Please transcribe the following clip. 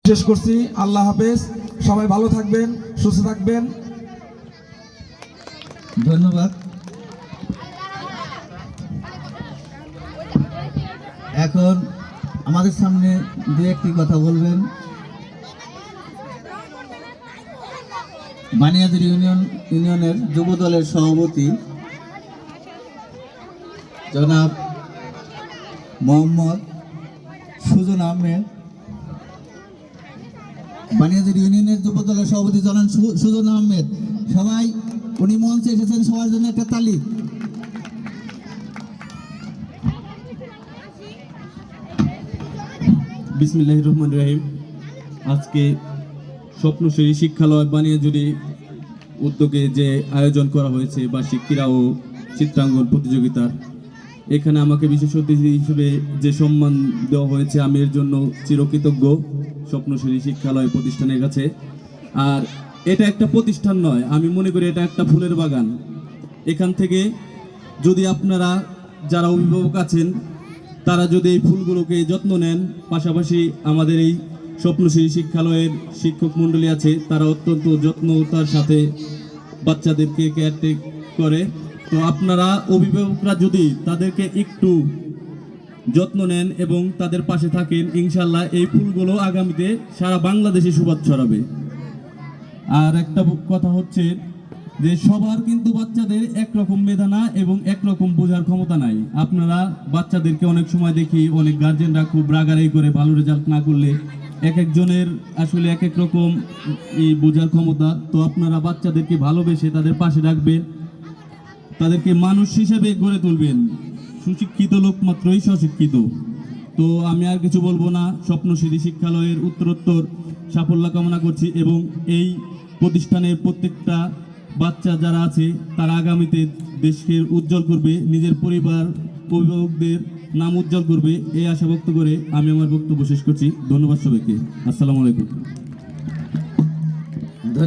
শেষ করছি। আল্লাহ হাফেজ, সবাই ভালো থাকবেন, সুস্থ থাকবেন। ধন্যবাদ। এখন আমাদের সামনে দু একটি কথা বলবেন বানিয়াজুর ইউনিয়নের যুব দলের সভাপতি জনাব মোহাম্মদ সুজন আহমেদ। বানিয়াজুর ইউনিয়নের যুব দলের সভাপতি জনাব সুজন আহমেদ, সবাই উনি মঞ্চে এসেছেন, সবার জন্য একটা তালি। বিসমিল্লাহির রহমানির রহিম। আজকে স্বপ্নশ্রী শিক্ষালয় বানিয়াজুরি উদ্যোগে যে আয়োজন করা হয়েছে বার্ষিক ক্রীড়া ও চিত্রাঙ্কন প্রতিযোগিতার, এখানে আমাকে বিশেষ অতিথি হিসেবে যে সম্মান দেওয়া হয়েছে আমি এর জন্য চিরকৃতজ্ঞ স্বপ্নশ্রী শিক্ষালয় প্রতিষ্ঠানের কাছে। আর এটা একটা প্রতিষ্ঠান নয়, আমি মনে করি এটা একটা ফুলের বাগান। এখান থেকে যদি আপনারা যারা অভিভাবক আছেন তারা যদি এই ফুলগুলোকে যত্ন নেন, পাশাপাশি আমাদের এই স্বপ্নশ্রী শিক্ষালয়ের শিক্ষক মণ্ডলী আছে তারা অত্যন্ত যত্নতার সাথে বাচ্চাদেরকে কেয়ারটেক করে। তো আপনারা অভিভাবকরা যদি তাদেরকে একটু যত্ন নেন এবং তাদের পাশে থাকেন, ইনশাল্লাহ এই ফুলগুলো আগামীতে সারা বাংলাদেশে সুবাদ ছড়াবে। আর একটা কথা হচ্ছে যে সবার কিন্তু বাচ্চাদের একরকম মেধা না এবং একরকম বোঝার ক্ষমতা নাই। আপনারা বাচ্চাদেরকে অনেক সময় দেখি অনেক গার্জেনরা খুব রাগারাগি করে ভালো রেজাল্ট না করলে, এক একজনের আসলে এক এক রকম এই বোঝার ক্ষমতা। তো আপনারা বাচ্চাদেরকে ভালোবেসে তাদের পাশে রাখবেন, তাদেরকে মানুষ হিসেবে গড়ে তুলবেন। সুশিক্ষিত লোক মাত্রই সশিক্ষিত। তো আমি আর কিছু বলবো না, স্বপ্নশ্রী শিক্ষালয়ের উত্তরোত্তর সাফল্য কামনা করছি এবং এই প্রতিষ্ঠানের প্রত্যেকটা বাচ্চা যারা আছে তারা আগামীতে দেশকে উজ্জ্বল করবে, নিজের পরিবার অভিভাবকদের নাম উজ্জ্বল করবে, এই আশা ব্যক্ত করে আমি আমার বক্তব্য শেষ করছি। ধন্যবাদ সবাইকে। আসসালামু আলাইকুম।